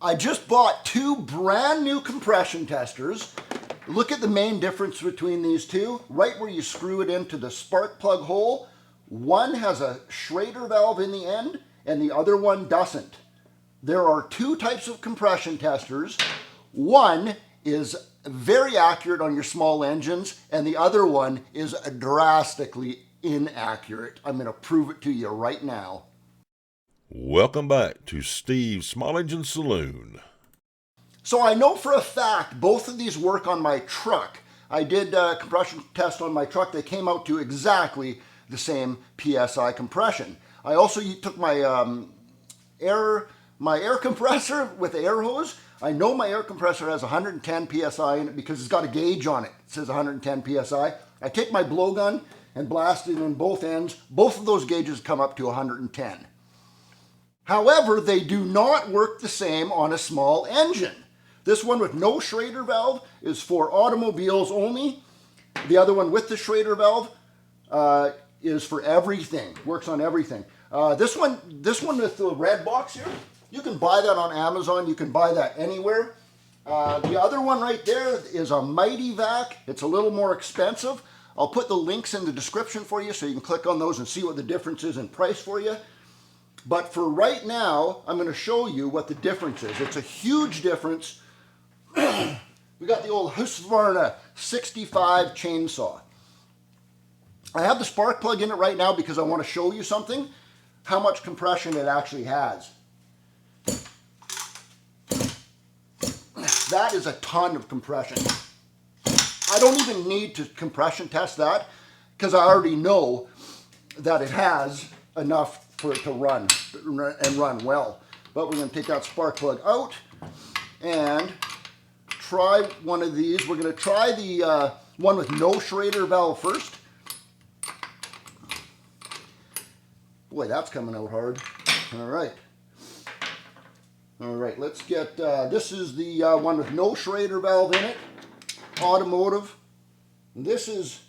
I just bought two brand new compression testers. Look at the main difference between these two. Right where you screw it into the spark plug hole, one has a Schrader valve in the end and the other one doesn't. There are two types of compression testers. One is very accurate on your small engines and the other one is drastically inaccurate. I'm going to prove it to you right now. Welcome back to Steve's Small Engine Saloon. So I know for a fact both of these work on my truck. I did a compression test on my truck. They came out to exactly the same PSI compression. I also took my air compressor with the air hose. I know my air compressor has 110 PSI in it because it's got a gauge on it. It says 110 PSI. I take my blowgun and blast it in both ends. Both of those gauges come up to 110. However, they do not work the same on a small engine. This one with no Schrader valve is for automobiles only. The other one with the Schrader valve is for everything, works on everything. This one with the red box here, you can buy that on Amazon. You can buy that anywhere. The other one right there is a Mighty Vac. It's a little more expensive. I'll put the links in the description for you so you can click on those and see what the difference is in price for you. But for right now, I'm going to show you what the difference is. It's a huge difference. We got the old Husqvarna 65 chainsaw. I have the spark plug in it right now because I want to show you something, how much compression it actually has. That is a ton of compression. I don't even need to compression test that because I already know that it has enough for it to run and run well. But we're going to take that spark plug out and try one of these. We're going to try the one with no Schrader valve first. Boy, that's coming out hard. All right. All right, let's get, this is the one with no Schrader valve in it, automotive. This is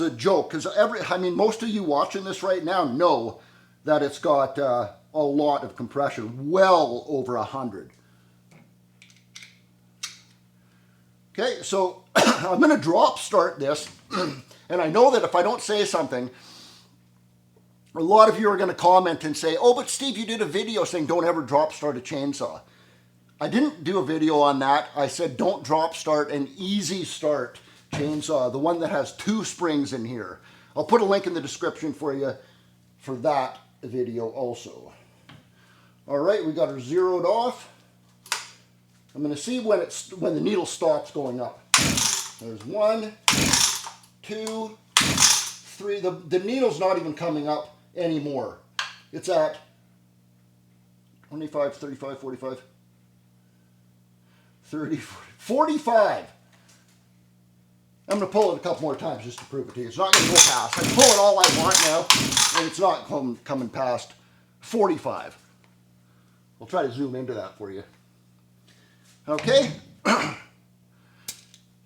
a joke because most of you watching this right now know that it's got a lot of compression, well over 100. Okay, so I'm going to drop start this, and I know that if I don't say something, a lot of you are going to comment and say, oh, but Steve, you did a video saying don't ever drop start a chainsaw. I didn't do a video on that. I said don't drop start an easy start chainsaw, the one that has 2 springs in here. I'll put a link in the description for you for that video also. All right, we got her zeroed off. I'm going to see when the needle stops going up. There's 1, 2, 3. The needle's not even coming up anymore. It's at 25, 35, 45, 30, 45. I'm going to pull it a couple more times just to prove it to you. It's not going to go past. I can pull it all I want now, and it's not coming past 45. We'll try to zoom into that for you. Okay.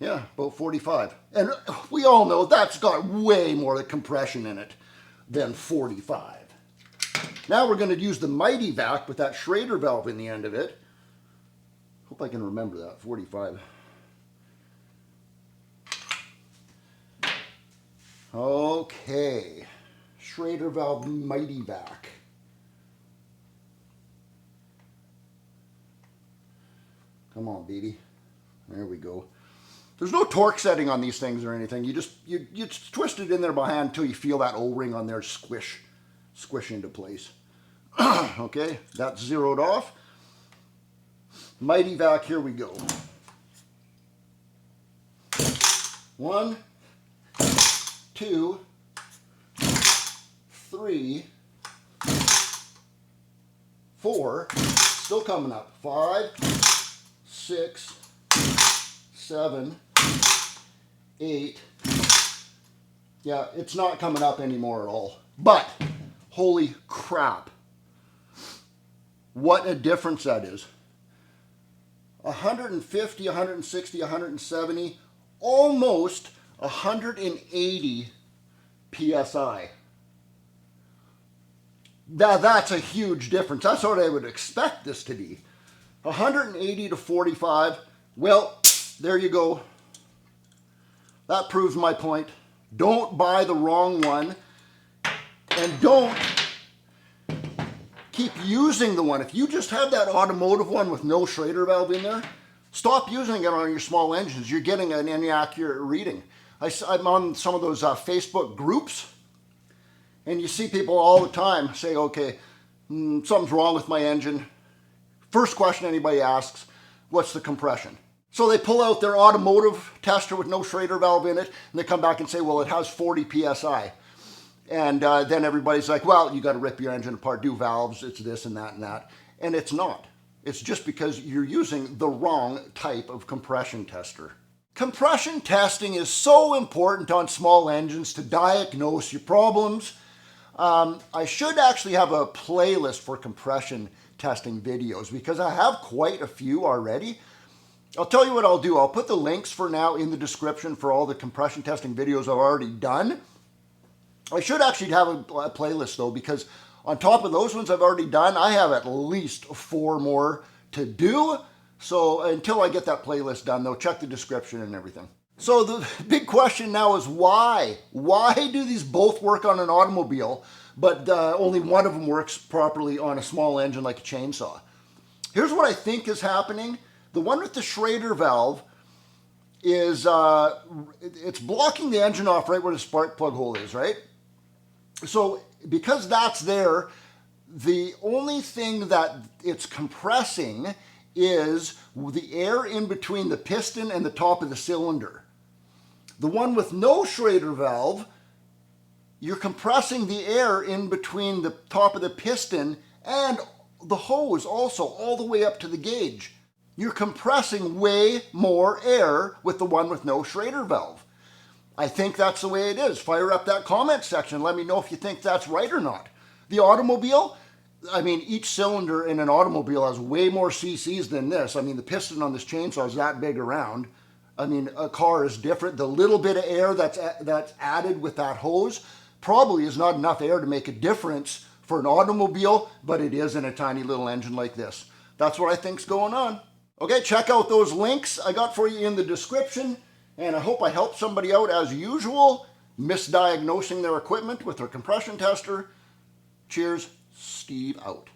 Yeah, about 45. And we all know that's got way more compression in it than 45. Now we're going to use the Mighty Vac with that Schrader valve in the end of it. Hope I can remember that, 45. Okay, Schrader valve Mighty Vac. Come on, baby. There we go. There's no torque setting on these things or anything. You just twist it in there by hand until you feel that O-ring on there squish into place. Okay, that's zeroed off. Mighty Vac, here we go. 1, 2, 3, 4, still coming up. 5, 6, 7, 8. Yeah, it's not coming up anymore at all. But, holy crap. What a difference that is. 150, 160, 170, almost 180 PSI. That's a huge difference. That's what I would expect this to be. 180 to 45. Well, there you go. That proves my point. Don't buy the wrong one, and don't keep using the one. If you just have that automotive one with no Schrader valve in there, stop using it on your small engines. You're getting an inaccurate reading. I'm on some of those Facebook groups, and you see people all the time say, okay, something's wrong with my engine. First question anybody asks, what's the compression? So they pull out their automotive tester with no Schrader valve in it, and they come back and say, well, it has 40 PSI. And then everybody's like, well, you got to rip your engine apart, do valves, it's this and that and that. And it's not. It's just because you're using the wrong type of compression tester. Compression testing is so important on small engines to diagnose your problems. I should actually have a playlist for compression testing videos because I have quite a few already. I'll tell you what I'll do. I'll put the links for now in the description for all the compression testing videos I've already done. I should actually have a playlist though, because on top of those ones I've already done, I have at least 4 more to do. So until I get that playlist done though, check the description and everything. So the big question now is why? Why do these both work on an automobile, but only one of them works properly on a small engine like a chainsaw? Here's what I think is happening. The one with the Schrader valve is, it's blocking the engine off right where the spark plug hole is, right? So because that's there, the only thing that it's compressing is the air in between the piston and the top of the cylinder. The one with no Schrader valve, you're compressing the air in between the top of the piston and the hose also, all the way up to the gauge. You're compressing way more air with the one with no Schrader valve. I think that's the way it is. Fire up that comment section. Let me know if you think that's right or not. The automobile, I mean, each cylinder in an automobile has way more cc's than this. I mean, the piston on this chainsaw is that big around. I mean, a car is different. The little bit of air that's added with that hose probably is not enough air to make a difference for an automobile, but it is in a tiny little engine like this. That's what I think's going on. Okay, check out those links I got for you in the description, and I hope I helped somebody out as usual, misdiagnosing their equipment with their compression tester. Cheers, Steve out.